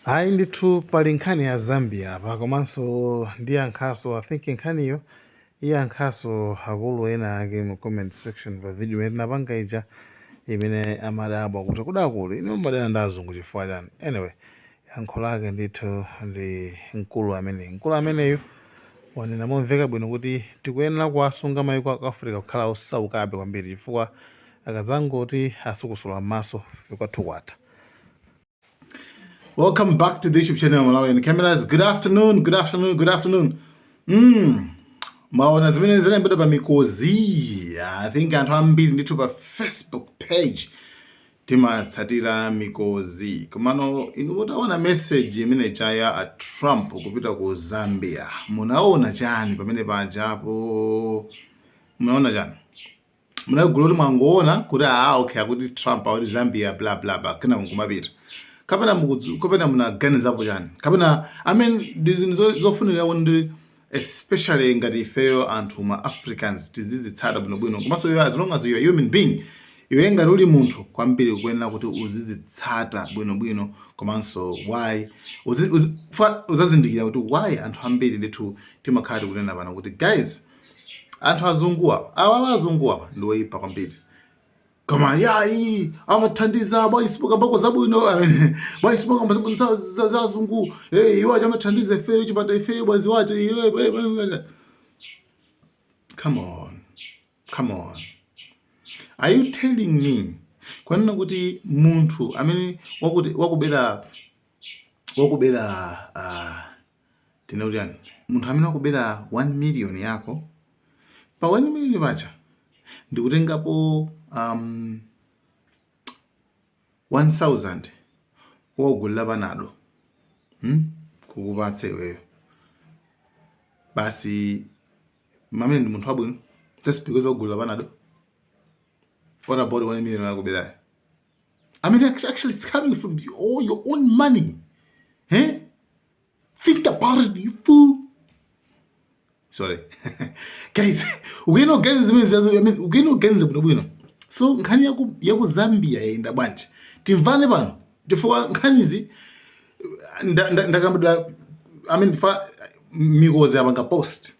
Hayi ndithu pali nkhani ya Zambia apa komanso ndi yankhaso I think nkhaniyo iyankhaso akulu ena ake mu comment section pa video imene tinapanga ija imene amadabwa kuti kudakulu ine mumadana ndi azungu chifukwa chani. Anyway, yankho lake ndithu ndi mkulu ameneyo wanena momveka bwino kuti tikuyenera kuwasunga mayiko a Africa kukhala osaukabe kwambiri chifukwa akazangoti asukusula m'maso kwathu kwatha. Welcome back to the YouTube channel Malawian Cameras. Good afternoon. Maona zimene zilembedwa pa mikozi. I think anthu ambiri ndithu pa Facebook page timatsatira mikozi. Komano inu mutaona message imene chaya a Trump kupita ku Zambia. Munaona chani pamene pajapo? Munaona chani? Munagula kuti mwangoona kuti okay akuti Trump akuti Zambia bla bla bla kana kumapita. Kapena munaganizapo chani? Kapena I mean ndizinto zofunira ndi especially ngati ifeyo anthu ma Africans tizizitsata bwinobwino. Komanso yo as long as you are human being iwe ngati uli munthu kwambiri kuyenera kuti uzizitsata bwinobwino. Komanso why uzazindikira kuti why anthu ambiri ndithu timakhala kunena pano kuti guys anthu azunguwa awa ndi oyipa kwambiri. Koma yayi amathandiza bayisipoka bako zabwino amene bayisipoka mbazabwino za azungu iwo amathandiza ifeyo chipata ifeyo bwazi wache come on, are you telling me kwanena kuti munthu amene wakubera tinauliani munthu amene wakubera 1 million yako pa 1 million pacha ndikutengapo 1000 wogulira panado kukupatsa iweyo basi mamene ndi munthu wabwino just because wogulira panado. What about 1 million yakuberayo? I mean actually it's coming from your own money. Think about it, you fool. Sorry. Guys, we no get bwino. So nkhani yaku Zambia yaenda bwanji. Timvane pano. Chifukwa nkhanizi ndakambira I mean mikozi abanga post.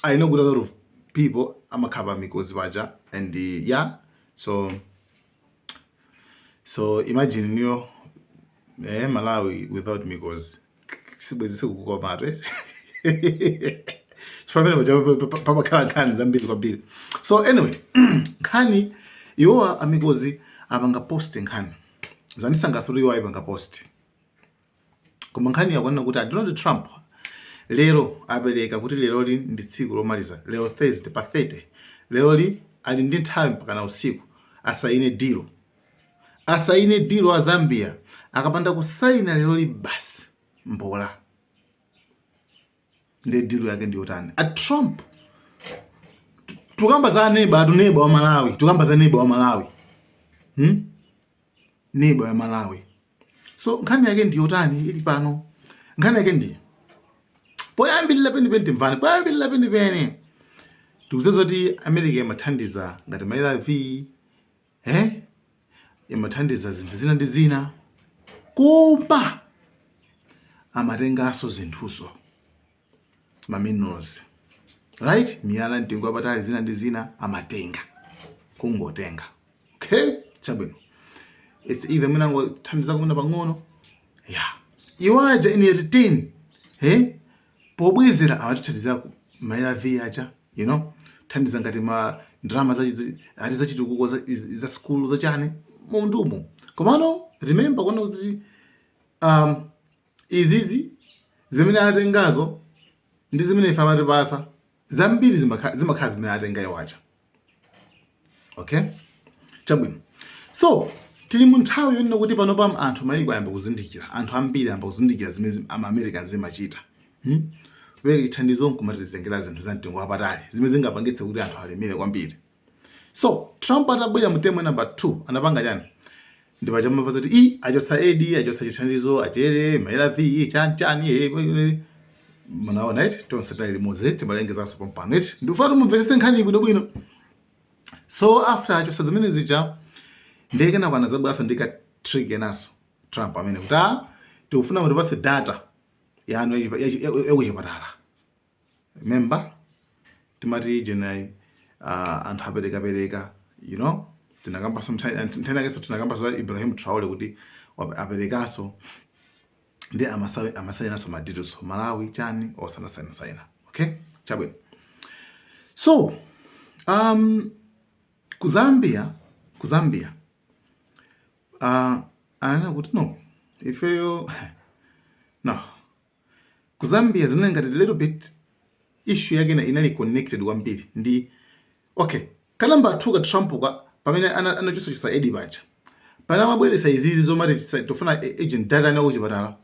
I know good a lot of people amakaba mikozi baja and yeah. So imagine you Malawi without mikozi. Sibwezi sikukoma right? So anyway, nkhani iwowa amikozi abanga post nkhani zanisangathula iwo ayibanga post koma nkhani yakwanena kuti Donald Trump lero apereka kuti leroli ndi tsiku lomaliza lero Thursday pa 30 leroli ali ndi nthawi mpaka na usiku asaine deal wa Zambia akapanda kusaina leroli basi mbola ndi deal yake ndi utani a Trump tukamba za neighbor wa Malawi neighbor wa Malawi. So nkhani yake ndi utani ili pano nkhani yake ndi poyambirira penipeni tikuziza kuti America imathandiza ngati maIRV imathandiza zinthu zina ndi zina koma amatenganso zinthuzo ma minerals right miyala mtengo wapatali zina ndi zina amatenga kungotenga okay chabwino it's either mnango thandiza kumuna pang'ono iwaja in return pobwezera amathandiza maIRV acha you know thandiza ngati ma drama za chitukuko za school za chane mundumo komano remember kuna kuti izizi zimene atengazo ndi zimene ife amatipasa zambiri zimakhala zimene atenga iwacha. Okay chabwino so tili mu nthawi yonena kuti pano pa anthu mayiko ayamba kuzindikira anthu ambiri ayamba kuzindikira zimene ama-Americans zimachita weke ithandizo nkumatitengera zinthu za mtengo wapatali zimene zingapangitse kuti anthu alemere kwambiri. So Trump atabwera mutemo number 2 anapanga chani ndipachama kuti achotsa aid achotsa chithandizo achere maIRV chani munaona it tonse tali limodzi timalengezanso pompano it ndifuna mumvese nkhani bwino. So after achotsa zimene zija ndeke nakwana zabwaso ndika trigger naso Trump amene kuti tikufuna kuti tipase data yanu yakuchipatala. Remember timati jenai anthu apereka, you know, tinakamba sometime tinakamba za Ibrahim Traore kuti aperekaso ndi amasayinaso madetails Malawi chani osanasayina. Okay, chabwino. So ku Zambia anena kuti no ifeyo no ku Zambia zinengati a little bit issue yake inali connected kwambiri ndi okay kalamba athuka Trump pamene anachusa Eddie Bacha pana mabweresa izizi zomati tofuna agent data na kuchipatala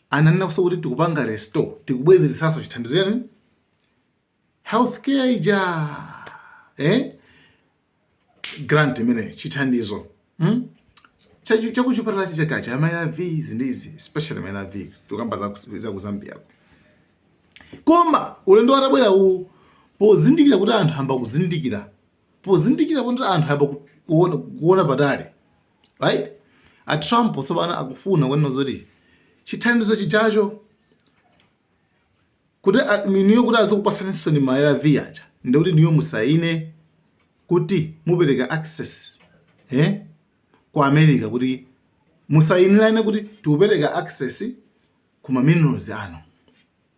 ananena kuti tikupanga restore tikubwezeresaso chithandizo yani healthcare ija grant imene chithandizo chakuchipatala chichakacha ARVs ndizi especially ARV tukamba za ku Zambia. Koma ulendo watabwera pozindikira kuti anthu amba kuzindikira kuti anthu amba kuona patali, right? A Trump sobana akufuna kwena zoti chithandizo chichacho kuti miniyo kuti azokupasaniso ni ARV acha ndikuti niyo musaine kuti mupereka access ku America kuti musainirane kuti tiupereka access kuma minerals anu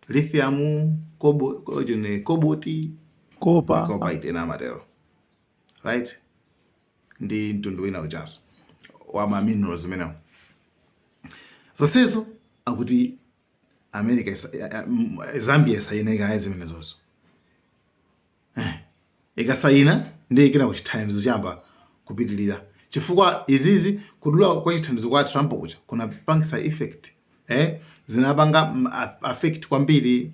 lithium, cobalt, copper ina matero, right? Ndi mtundu wina uchaso wa ma minerals menewo. Zonsezo akuti America Zambia sayina ikazi menezozo. Ikasayina ndi ikina kuchithandizo chamba kupitilira. Chifukwa izizi kudula kwa chithandizo kwa Trump kucha kuna pangisa effect zinapanga affect kwambiri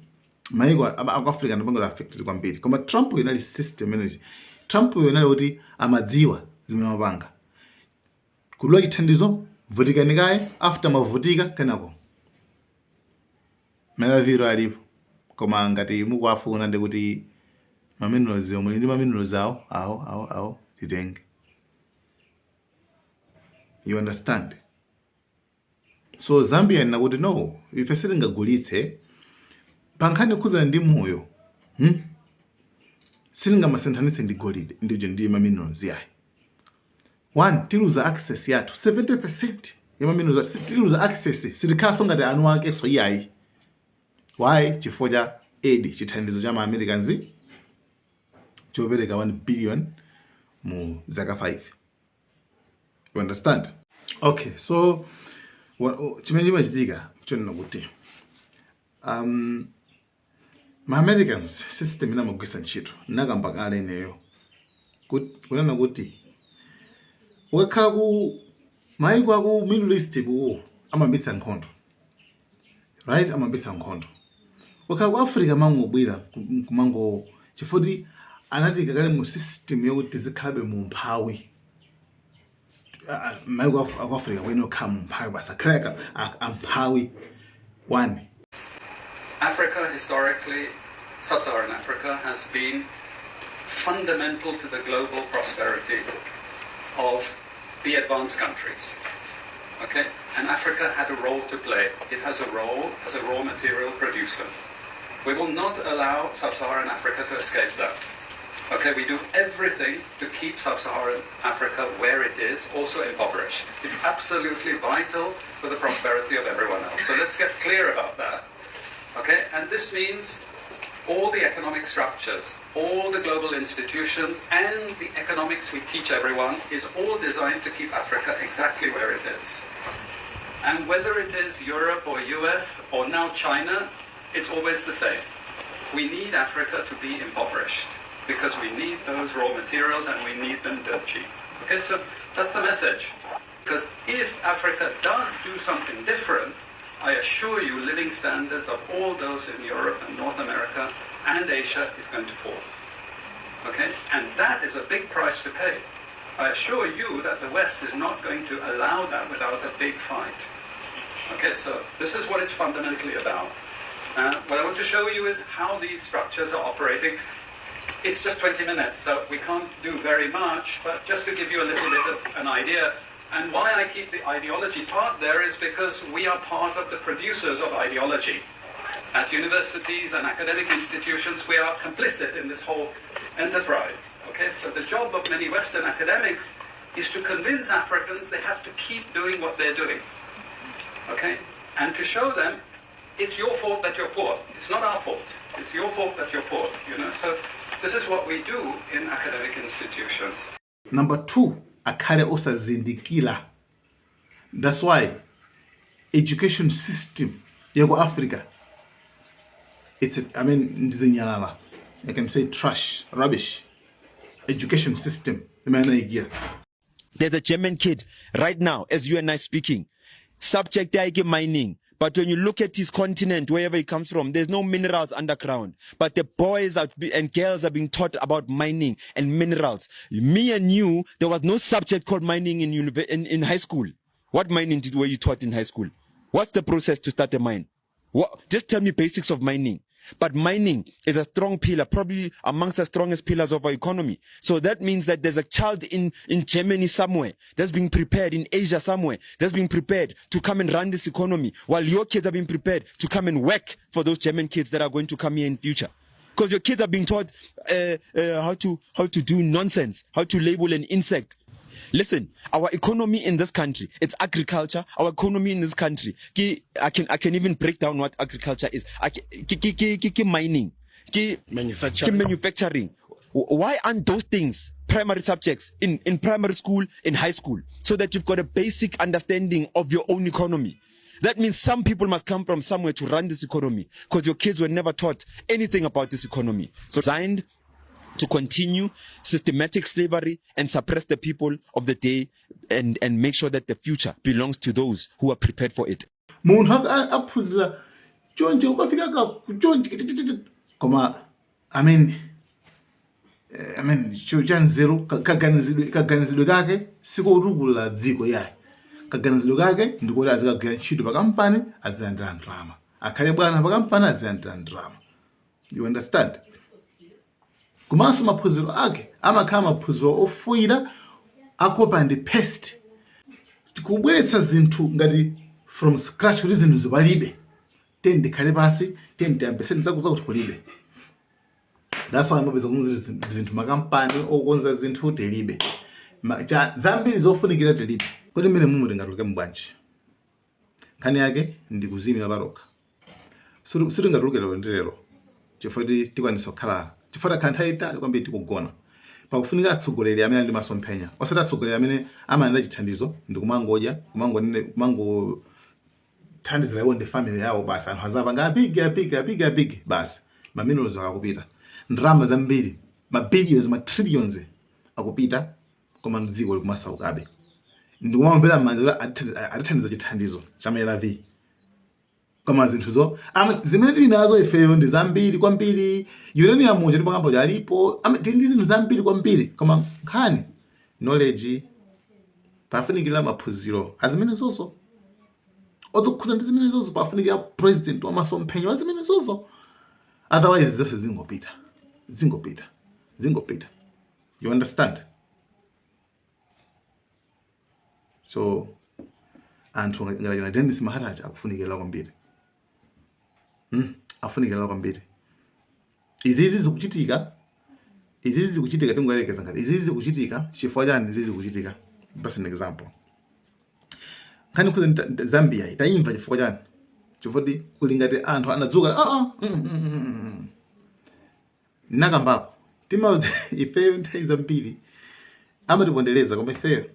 maiko aku Africa napanga affect kwambiri. Koma Trump inali system energy. Trump inali kuti amadziwa zimene mapanga kudula chithandizo vutikani kaye after mavutika kenako malaviro alipo. Koma ngati mukuafuna ndi kuti maminerals yomwe ndi maminerals awo titenge. You understand? So Zambia nakuti no, ife sitingagulitse pankhani kuza ndi moyo. Sitingamasenthanitse ndi golide ndi minerals yayi. One, tiluza access yathu 70% ya minerals tiluza access sitikhaso ngati anu wake so yayi. Why? Chifukwa cha aid chithandizo cha Americans chopereka 1 billion mu zaka 5. You understand? Okay, so chimene chimachitika chonena kuti ma Americans system ina magwisa ntchito nakamba kale ineyo kunena kuti ukakhala ku maiko aku Middle East ku amabisa nkhondo, right? Amabisa nkhondo ukakhala ku Africa mangobwera kumango chifoti anati kakale mu system yokuti zikhalabe mu mphawi. Maiko aku Africa kweno khala mu mphawi basa khaleka amphawi. One, Africa historically, sub-Saharan Africa has been fundamental to the global prosperity of the advanced countries. Okay? And Africa had a role to play. It has a role as a raw material producer. We will not allow sub-Saharan Africa to escape that. Okay, we do everything to keep sub-Saharan Africa where it is, also impoverished. It's absolutely vital for the prosperity of everyone else. So let's get clear about that. Okay, and this means all the economic structures, all the global institutions, and the economics we teach everyone is all designed to keep Africa exactly where it is. And whether it is Europe or US or now China, it's always the same. We need Africa to be impoverished because we need those raw materials and we need them dirt cheap. Okay, so that's the message. Because if Africa does do something different, I assure you living standards of all those in Europe and North America and Asia is going to fall. Okay? And that is a big price to pay. I assure you that the West is not going to allow that without a big fight. Okay, so this is what it's fundamentally about. What I want to show you is how these structures are operating. It's just 20 minutes, so we can't do very much, but just to give you a little bit of an idea, And why I keep the ideology part there is because we are part of the producers of ideology. At universities and academic institutions, we are complicit in this whole enterprise. Okay, so the job of many Western academics is to convince Africans they have to keep doing what they're doing. Okay, and to show them it's your fault that you're poor. It's not our fault. It's your fault that you're poor. You know, so this is what we do in academic institutions. Number 2, akhale osazindikila. That's why education system yako Africa, ndizinyalala. I can say trash, rubbish. Education system. There's a German kid right now, as you and I speaking, subject mining. But when you look at his continent, wherever he comes from, there's no minerals underground. But the boys and girls are being taught about mining and minerals. Me and you, there was no subject called mining in high school. What mining were you taught in high school? What's the process to start a mine? Just tell me basics of mining. But mining is a strong pillar, probably amongst the strongest pillars of our economy. So that means that there's a child in Germany somewhere that's being prepared, in Asia somewhere that's being prepared to come and run this economy, while your kids are being prepared to come and work for those German kids that are going to come here in future. Because your kids are being taught how to do nonsense, how to label an insect. Listen, our economy in this country, it's agriculture. Our economy in this country, I can even break down what agriculture is. Mining, manufacturing. Why aren't those things primary subjects in primary school, in high school, so that you've got a basic understanding of your own economy? That means some people must come from somewhere to run this economy, because your kids were never taught anything about this economy. So designed to continue systematic slavery and suppress the people of the day and make sure that the future belongs to those who are prepared for it. Muntu aphuzira chonje ubafika chonje koma chanzeru kaganizidwe kake sikorugula dziko yayi. Kaganizidwe kake ndikuti azikagwira ntchito pakampani azilandira ndalama. Akhale bwana pakampani azilandira ndalama. You understand? Kumaso maphuziro ake amakhala maphuziro ofuira akopa ndi paste. Tikubweretsa zinthu ngati from scratch kuti zinthu zipalibe. Ndikhale pasi, ndiyambese ndizakuti kulibe. That's why mupeza kunzi zinthu makampani okonza zinthu telibe. Zambiri zofunikira telibe. Kodi mmene mumuti ngatuluke mbwanji. Nkhani yake ndikuzimira baroka. Suri ngatuluke lero. Chifukwa tikwanisa kukhala chifukwa kanthawi itali kwambiri tikugona. Pakufunika atsogoleri amene ali masomphenya. Osati atsogoleri amene amayenda chithandizo ndikumangodya, thandizira iwo ndi family yawo basi. Anthu azapanga apige basi. Maminerals akupita. Ndalama zambiri, ma-billions, ma-trillions akupita koma dziko likumasaukabe. Ndikumamvera manzira atithandiza chithandizo cha ARV. Koma zinthuzo zimene tili nazo ifeyo ndi zambiri kwambiri. Uranium muja tipakamba yalipo. Ndi zinthu zambiri kwambiri. Koma nkhani knowledge pafunikira maphunziro azimene zozo. Odzokhuza ndi zimene zozo pafunikira president wa masomphenya azimene zozo. Otherwise zonse zingopita. You understand? So anthu ngala Dennis Maharaja akufunikira kwambiri. Afunikira kwambiri. Izizi zikuchitika tingwelekeza ngati. Izizi zikuchitika chifukwa chani izizi zikuchitika. Just an example. Nkhani kuza Zambia itayimva chifukwa chani. Chifukwa kulingati anthu anadzuka nakambako. Tima ifeyo nthawi zambiri amatipondereza koma ifeyo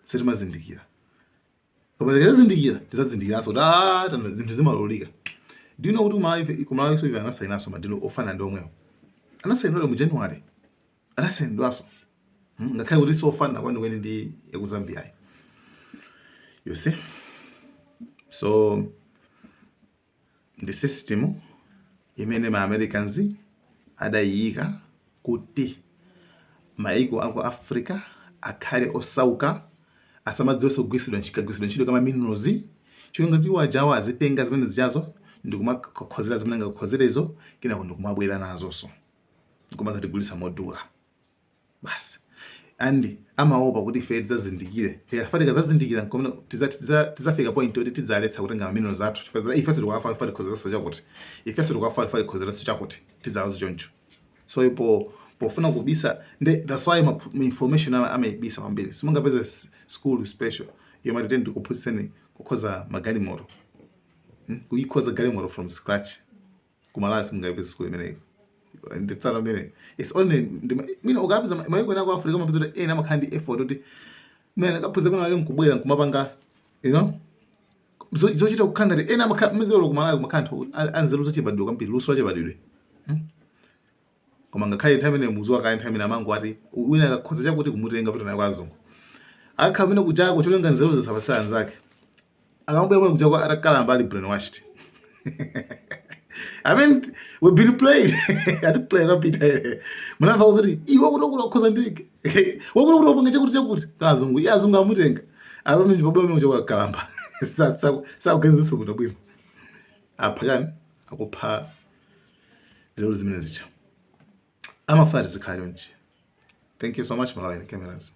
sitimazindikira. Koma tikazindikira tizazindikiranso kuti zinthu zimalolika. Do you know kuti kumalawi so anasayinaso madino ofana ndi omwewo. Anasayinidwa mu January. Anasayinidwaso. Ngakhale kuti sofana kwenikweni ndi ekuzambia. You see? So the system imene ma-Americans adayika kuti maiko ako Africa akhale osauka asamadziwenso kugwiritsidwa ntchito kama minerals. Chonga kuti wajawo azitenga zimene zijazo ndikumakhozera zimene angakhozerezo kenako ndikumabwera nazonso. Ndikumazatigulitsa modula. Basi. and amaopa kuti ife tidzazindikire afatika zazindikira nkomwe tizafika point yoti tidzaletsa kutenga minerals athu ifeso tikukafa ifa tikhozeranso chakuti ifeso tikukafa ifa tikhozeranso chakuti tidzalanso choncho so ipo pofuna kubisa that's why information amaibisa kwambiri simungapeze school special yomwe tende kuphunzitseni kukhoza magalimoto kuyikhoza galimoto from scratch kumalawi simungapeze school imeneyo nditsala mene it's only mina ukapeza mayiko na ku Africa mapeza ena makhandi effort kuti mina kaphuze kuna ngeke ngikubwera nkumapanga zochita kukhanga ena mezelo kumalawi kumakhanda anzelo zochibadwa kwambiri luso lachibadwire koma ngakhale nthawi imene muzi wakayi nthawi imene amango ati wina akakhoza chakuti kumutenga pita naye kwazungu akhamene kuchako cholenga nzelo zasapasala nzake akamubwera mwe kuchako atakalamba ali brainwashed I mean, we've been played. I didn't play a bit. Mwana pauza ri, iwo kuno khoza ndike. Wakuno panga chakuti. Kazungu, yazungu amutenga. Alone njibaba mwe kuchako kalamba. Sa ukwenza sokuno bwino. Aphakani akupha zero zimene zicha. Amafari zikhale nje. Thank you so much Malawi cameras.